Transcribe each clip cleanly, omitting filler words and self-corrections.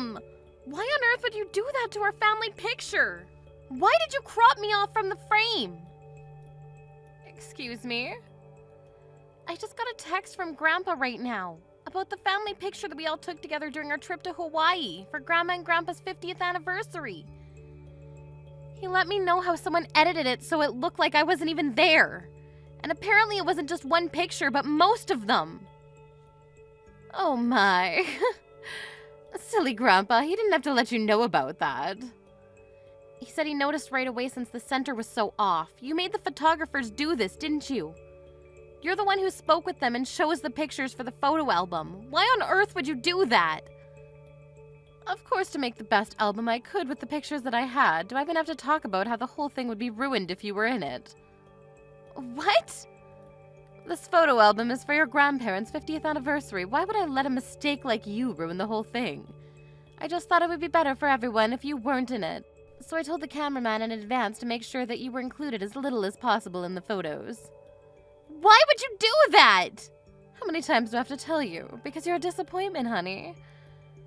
Mom! Why on earth would you do that to our family picture? Why did you crop me off from the frame? Excuse me? I just got a text from Grandpa right now about the family picture that we all took together during our trip to Hawaii for Grandma and Grandpa's 50th anniversary. He let me know how someone edited it so it looked like I wasn't even there. And apparently it wasn't just one picture, but most of them. Oh my. Silly Grandpa, he didn't have to let you know about that. He said he noticed right away since the center was so off. You made the photographers do this, didn't you? You're the one who spoke with them and shows the pictures for the photo album. Why on earth would you do that? Of course, to make the best album I could with the pictures that I had. Do I even have to talk about how the whole thing would be ruined if you were in it? What? This photo album is for your grandparents' 50th anniversary. Why would I let a mistake like you ruin the whole thing? I just thought it would be better for everyone if you weren't in it. So I told the cameraman in advance to make sure that you were included as little as possible in the photos. Why would you do that? How many times do I have to tell you? Because you're a disappointment, honey.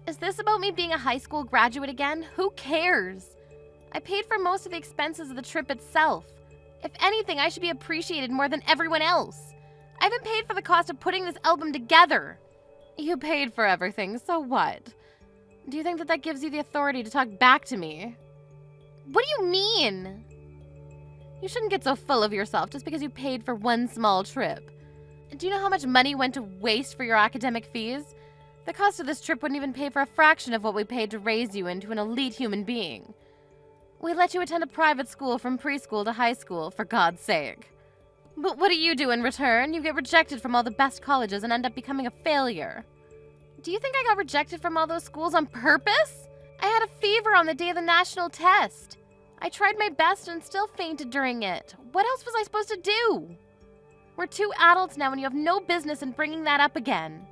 Is this about me being a high school graduate again? Who cares? I paid for most of the expenses of the trip itself. If anything, I should be appreciated more than everyone else. I haven't paid for the cost of putting this album together. You paid for everything, so what? Do you think that gives you the authority to talk back to me? What do you mean? You shouldn't get so full of yourself just because you paid for one small trip. Do you know how much money went to waste for your academic fees? The cost of this trip wouldn't even pay for a fraction of what we paid to raise you into an elite human being. We let you attend a private school from preschool to high school, for God's sake. But what do you do in return? You get rejected from all the best colleges and end up becoming a failure. Do you think I got rejected from all those schools on purpose? I had a fever on the day of the national test. I tried my best and still fainted during it. What else was I supposed to do? We're two adults now and you have no business in bringing that up again.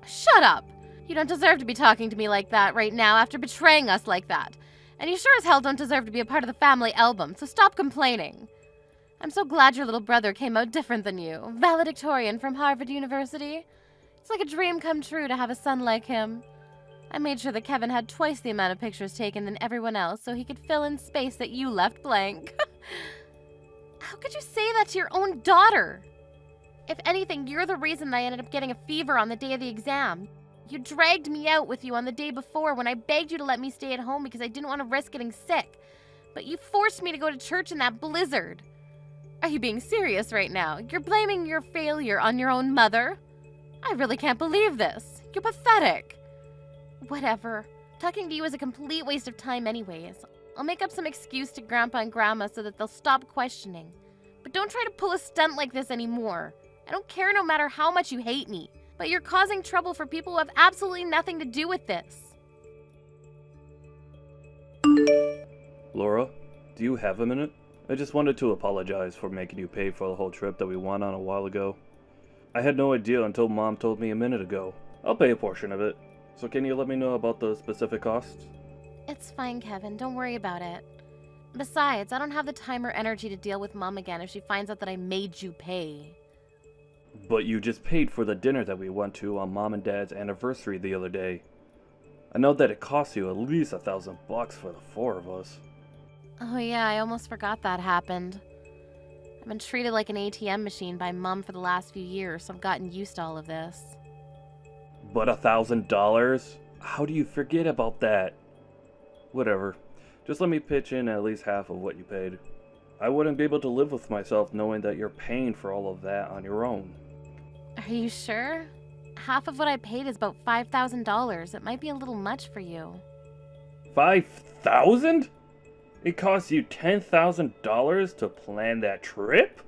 Shut up! You don't deserve to be talking to me like that right now after betraying us like that. And you sure as hell don't deserve to be a part of the family album, so stop complaining. I'm so glad your little brother came out different than you. Valedictorian from Harvard University. It's like a dream come true to have a son like him. I made sure that Kevin had twice the amount of pictures taken than everyone else so he could fill in space that you left blank. How could you say that to your own daughter? If anything, you're the reason I ended up getting a fever on the day of the exam. You dragged me out with you on the day before when I begged you to let me stay at home because I didn't want to risk getting sick. But you forced me to go to church in that blizzard. Are you being serious right now? You're blaming your failure on your own mother? I really can't believe this. You're pathetic. Whatever. Talking to you is a complete waste of time anyways. I'll make up some excuse to Grandpa and Grandma so that they'll stop questioning. But don't try to pull a stunt like this anymore. I don't care no matter how much you hate me, but you're causing trouble for people who have absolutely nothing to do with this. Laura, do you have a minute? I just wanted to apologize for making you pay for the whole trip that we went on a while ago. I had no idea until Mom told me a minute ago. I'll pay a portion of it. So can you let me know about the specific costs? It's fine, Kevin. Don't worry about it. Besides, I don't have the time or energy to deal with Mom again if she finds out that I made you pay. But you just paid for the dinner that we went to on Mom and Dad's anniversary the other day. I know that it cost you at least $1,000 for the four of us. Oh yeah, I almost forgot that happened. I've been treated like an ATM machine by Mom for the last few years, so I've gotten used to all of this. But $1,000? How do you forget about that? Whatever. Just let me pitch in at least half of what you paid. I wouldn't be able to live with myself knowing that you're paying for all of that on your own. Are you sure? Half of what I paid is about $5,000. It might be a little much for you. $5,000? It cost you $10,000 to plan that trip?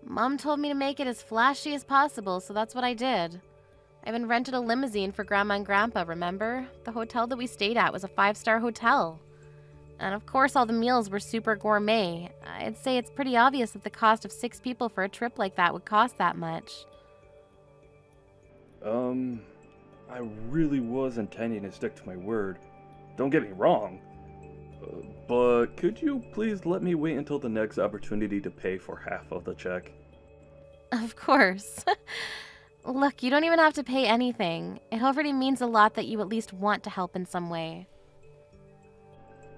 Mom told me to make it as flashy as possible, so that's what I did. I even rented a limousine for Grandma and Grandpa, remember? The hotel that we stayed at was a 5-star hotel. And of course all the meals were super gourmet. I'd say it's pretty obvious that the cost of 6 people for a trip like that would cost that much. I really was intending to stick to my word. Don't get me wrong. But could you please let me wait until the next opportunity to pay for half of the check? Of course. Look, you don't even have to pay anything. It already means a lot that you at least want to help in some way.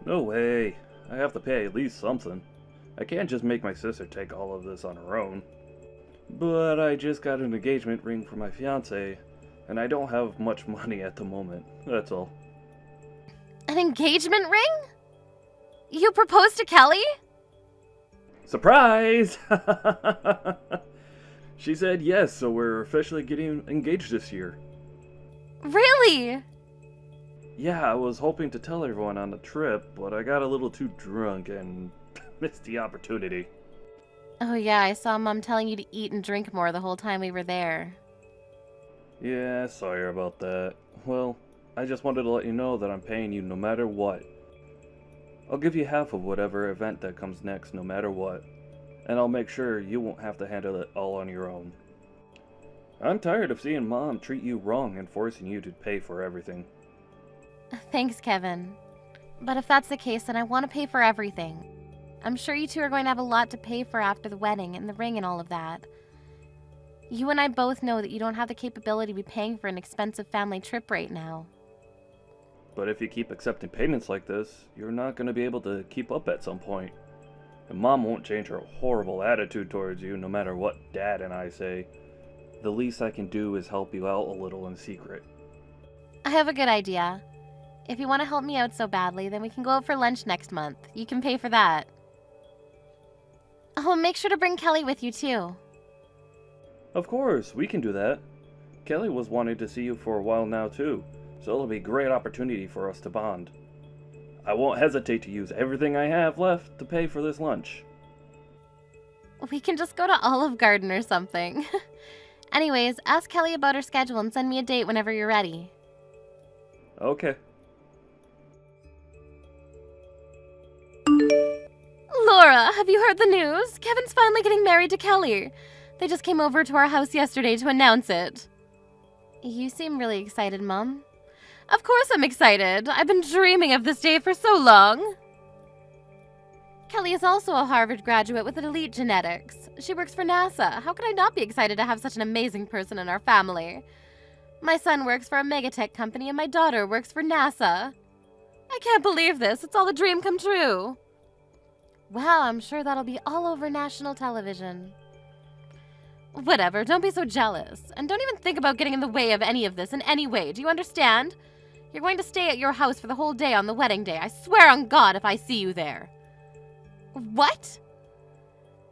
No way. I have to pay at least something. I can't just make my sister take all of this on her own. But I just got an engagement ring for my fiancé, and I don't have much money at the moment. That's all. An engagement ring? You proposed to Kelly? Surprise! She said yes, so we're officially getting engaged this year. Really? Yeah, I was hoping to tell everyone on the trip, but I got a little too drunk and missed the opportunity. Oh yeah, I saw Mom telling you to eat and drink more the whole time we were there. Yeah, sorry about that. Well, I just wanted to let you know that I'm paying you no matter what. I'll give you half of whatever event that comes next no matter what. And I'll make sure you won't have to handle it all on your own. I'm tired of seeing Mom treat you wrong and forcing you to pay for everything. Thanks, Kevin. But if that's the case, then I want to pay for everything. I'm sure you two are going to have a lot to pay for after the wedding and the ring and all of that. You and I both know that you don't have the capability to be paying for an expensive family trip right now. But if you keep accepting payments like this, you're not going to be able to keep up at some point. And Mom won't change her horrible attitude towards you no matter what Dad and I say. The least I can do is help you out a little in secret. I have a good idea. If you want to help me out so badly, then we can go out for lunch next month. You can pay for that. Oh, make sure to bring Kelly with you too. Of course, we can do that. Kelly was wanting to see you for a while now too, so it'll be a great opportunity for us to bond. I won't hesitate to use everything I have left to pay for this lunch. We can just go to Olive Garden or something. Anyways, ask Kelly about her schedule and send me a date whenever you're ready. Okay. Laura, have you heard the news? Kevin's finally getting married to Kelly. They just came over to our house yesterday to announce it. You seem really excited, Mom. Of course I'm excited. I've been dreaming of this day for so long. Kelly is also a Harvard graduate with elite genetics. She works for NASA. How could I not be excited to have such an amazing person in our family? My son works for a megatech company and my daughter works for NASA. I can't believe this. It's all a dream come true. Wow, I'm sure that'll be all over national television. Whatever, don't be so jealous. And don't even think about getting in the way of any of this in any way. Do you understand? You're going to stay at your house for the whole day on the wedding day. I swear on God if I see you there. What?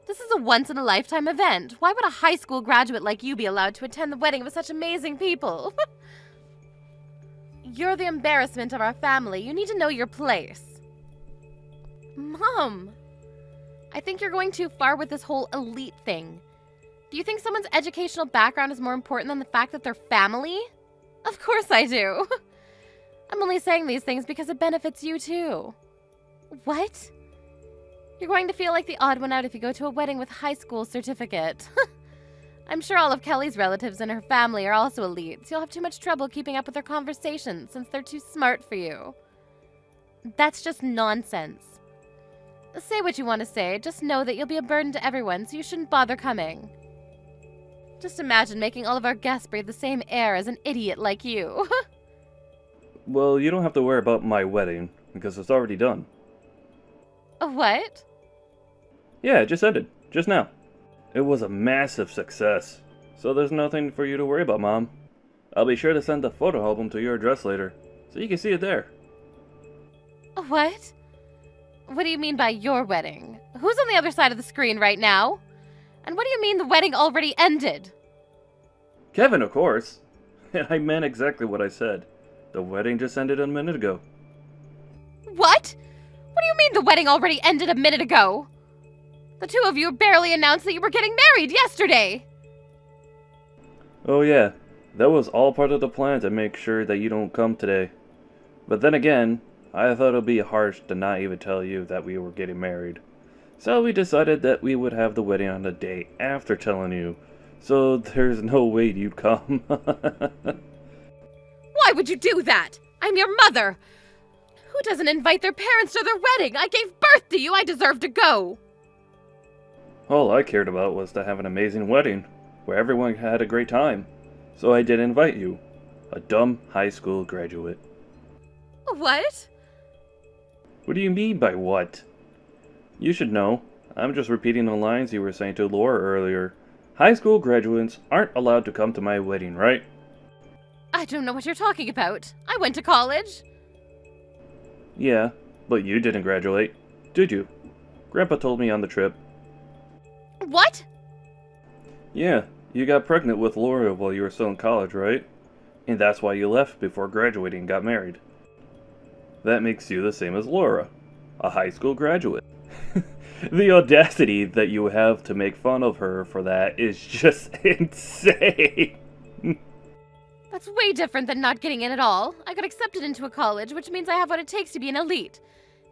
This is a once-in-a-lifetime event. Why would a high school graduate like you be allowed to attend the wedding of such amazing people? You're the embarrassment of our family. You need to know your place. Mom, I think you're going too far with this whole elite thing. Do you think someone's educational background is more important than the fact that they're family? Of course I do. I'm only saying these things because it benefits you too. What? You're going to feel like the odd one out if you go to a wedding with a high school certificate. I'm sure all of Kelly's relatives and her family are also elite, so you'll have too much trouble keeping up with their conversations since they're too smart for you. That's just nonsense. Say what you want to say, just know that you'll be a burden to everyone, so you shouldn't bother coming. Just imagine making all of our guests breathe the same air as an idiot like you. Well, you don't have to worry about my wedding, because it's already done. What? Yeah, it just ended. Just now. It was a massive success. So there's nothing for you to worry about, Mom. I'll be sure to send the photo album to your address later, so you can see it there. What? What do you mean by your wedding? Who's on the other side of the screen right now? And what do you mean the wedding already ended? Kevin, of course. And I meant exactly what I said. The wedding just ended a minute ago. What? What do you mean the wedding already ended a minute ago? The two of you barely announced that you were getting married yesterday. Oh yeah, that was all part of the plan to make sure that you don't come today. But then again, I thought it would be harsh to not even tell you that we were getting married. So we decided that we would have the wedding on the day after telling you. So there's no way you'd come. Why would you do that? I'm your mother. Who doesn't invite their parents to their wedding? I gave birth to you. I deserve to go. All I cared about was to have an amazing wedding, where everyone had a great time. so I didn't invite you. A dumb high school graduate. What? What do you mean by what? You should know. I'm just repeating the lines you were saying to Laura earlier. High school graduates aren't allowed to come to my wedding, right? I don't know what you're talking about. I went to college. Yeah, but you didn't graduate, did you? Grandpa told me on the trip. What? Yeah, you got pregnant with Laura while you were still in college, right? And that's why you left before graduating and got married. That makes you the same as Laura, a high school graduate. The audacity that you have to make fun of her for that is just insane. That's way different than not getting in at all. I got accepted into a college, which means I have what it takes to be an elite.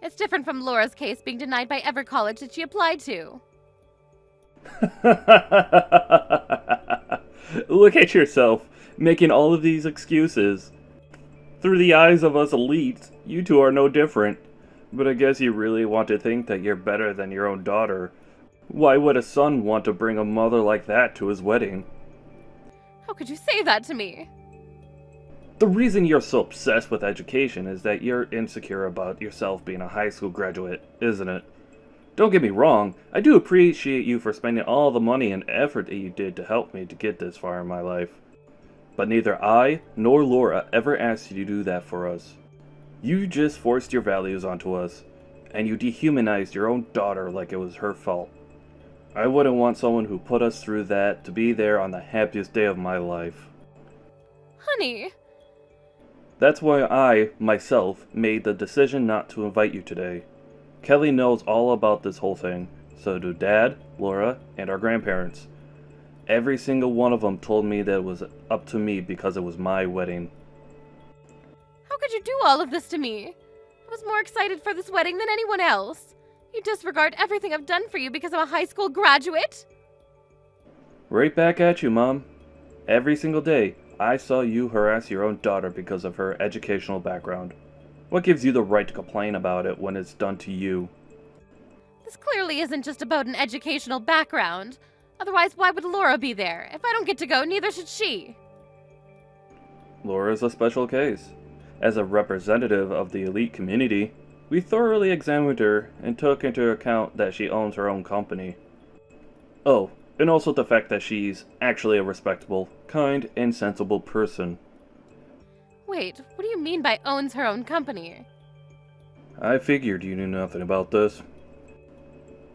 It's different from Laura's case being denied by every college that she applied to. Look at yourself, making all of these excuses. Through the eyes of us elites, you two are no different. But I guess you really want to think that you're better than your own daughter. Why would a son want to bring a mother like that to his wedding? How could you say that to me? The reason you're so obsessed with education is that you're insecure about yourself being a high school graduate, isn't it? Don't get me wrong, I do appreciate you for spending all the money and effort that you did to help me to get this far in my life. But neither I nor Laura ever asked you to do that for us. You just forced your values onto us, and you dehumanized your own daughter like it was her fault. I wouldn't want someone who put us through that to be there on the happiest day of my life. Honey. That's why I, myself, made the decision not to invite you today. Kelly knows all about this whole thing, so do Dad, Laura, and our grandparents. Every single one of them told me that it was up to me because it was my wedding. How could you do all of this to me? I was more excited for this wedding than anyone else. You disregard everything I've done for you because I'm a high school graduate? Right back at you, Mom. Every single day, I saw you harass your own daughter because of her educational background. What gives you the right to complain about it when it's done to you? This clearly isn't just about an educational background. Otherwise, why would Laura be there? If I don't get to go, neither should she. Laura's a special case. As a representative of the elite community, we thoroughly examined her and took into account that she owns her own company. Oh, and also the fact that she's actually a respectable, kind, and sensible person. Wait, what do you mean by owns her own company? I figured you knew nothing about this.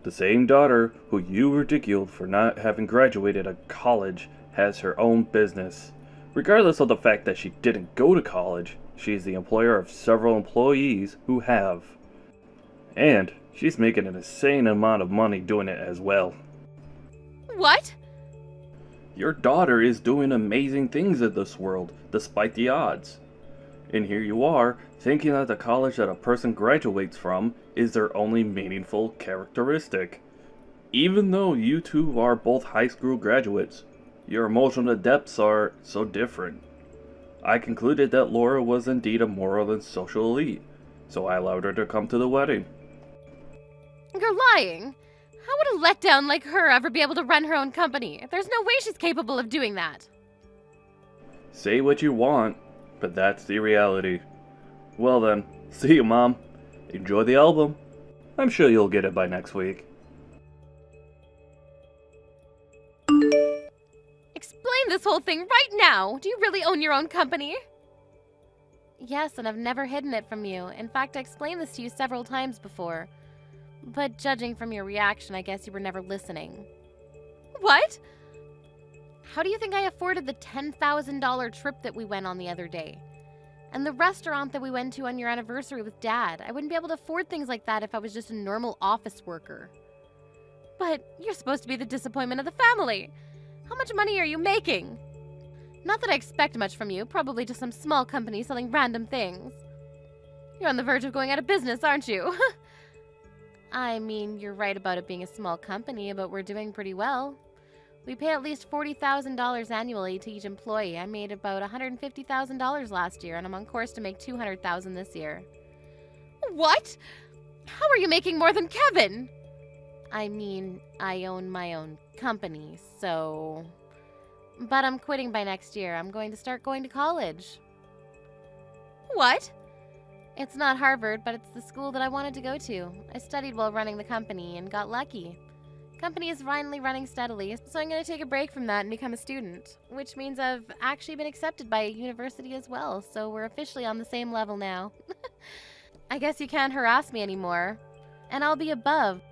The same daughter who you ridiculed for not having graduated a college has her own business. Regardless of the fact that she didn't go to college, she's the employer of several employees who have. And she's making an insane amount of money doing it as well. What? Your daughter is doing amazing things in this world, despite the odds. And here you are, thinking that the college that a person graduates from is their only meaningful characteristic. Even though you two are both high school graduates, your emotional depths are so different. I concluded that Laura was indeed a moral and social elite, so I allowed her to come to the wedding. You're lying. How would a letdown like her ever be able to run her own company? There's no way she's capable of doing that. Say what you want, but that's the reality. Well then, see you, Mom. Enjoy the album. I'm sure you'll get it by next week. Explain this whole thing right now. Do you really own your own company? Yes, and I've never hidden it from you. In fact, I explained this to you several times before. But judging from your reaction, I guess you were never listening. What? How do you think I afforded the $10,000 trip that we went on the other day? And the restaurant that we went to on your anniversary with Dad? I wouldn't be able to afford things like that if I was just a normal office worker. But you're supposed to be the disappointment of the family. How much money are you making? Not that I expect much from you, probably just some small company selling random things. You're on the verge of going out of business, aren't you? I mean, you're right about it being a small company, but we're doing pretty well. We pay at least $40,000 annually to each employee. I made about $150,000 last year, and I'm on course to make $200,000 this year. What? How are you making more than Kevin? I mean, I own my own company, so... But I'm quitting by next year. I'm going to start going to college. What? It's not Harvard, but it's the school that I wanted to go to. I studied while running the company and got lucky. Company is finally running steadily, so I'm going to take a break from that and become a student, which means I've actually been accepted by a university as well, so we're officially on the same level now. I guess you can't harass me anymore, and I'll be above.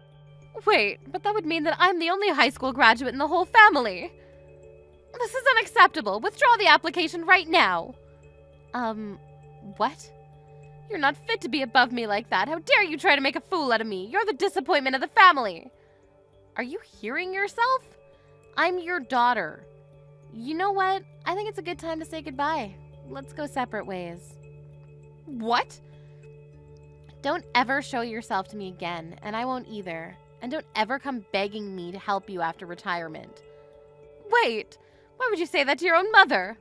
Wait, but that would mean that I'm the only high school graduate in the whole family. This is unacceptable. Withdraw the application right now. What? You're not fit to be above me like that. How dare you try to make a fool out of me? You're the disappointment of the family. Are you hearing yourself? I'm your daughter. You know what? I think it's a good time to say goodbye. Let's go separate ways. What? Don't ever show yourself to me again, and I won't either. And don't ever come begging me to help you after retirement. Wait, why would you say that to your own mother?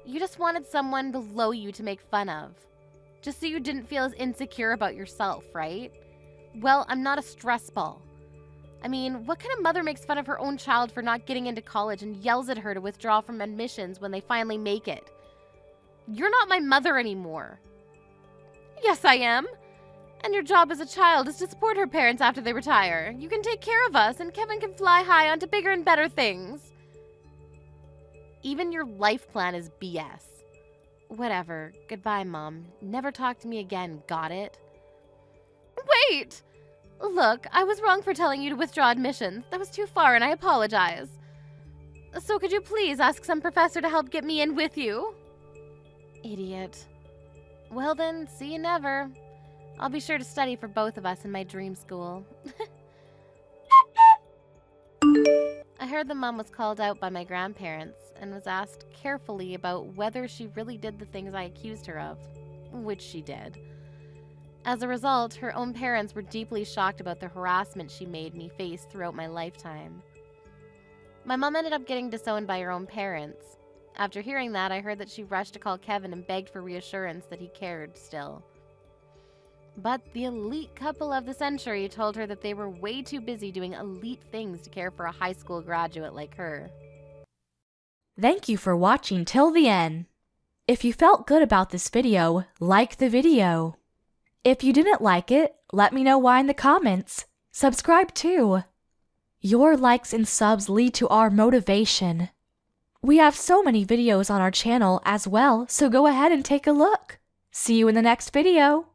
You just wanted someone below you to make fun of. Just so you didn't feel as insecure about yourself, right? Well, I'm not a stress ball. I mean, what kind of mother makes fun of her own child for not getting into college and yells at her to withdraw from admissions when they finally make it? You're not my mother anymore. Yes, I am. And your job as a child is to support her parents after they retire. You can take care of us, and Kevin can fly high onto bigger and better things. Even your life plan is BS. Whatever. Goodbye, Mom. Never talk to me again, got it? Wait! Look, I was wrong for telling you to withdraw admissions. That was too far, and I apologize. So could you please ask some professor to help get me in with you? Idiot. Well then, see you never. I'll be sure to study for both of us in my dream school. I heard the mom was called out by my grandparents and was asked carefully about whether she really did the things I accused her of, which she did. As a result, her own parents were deeply shocked about the harassment she made me face throughout my lifetime. My mom ended up getting disowned by her own parents. After hearing that, I heard that she rushed to call Kevin and begged for reassurance that he cared still. But the elite couple of the century told her that they were way too busy doing elite things to care for a high school graduate like her. Thank you for watching till the end. If you felt good about this video, like the video. If you didn't like it, let me know why in the comments. Subscribe too. Your likes and subs lead to our motivation. We have so many videos on our channel as well, so go ahead and take a look. See you in the next video.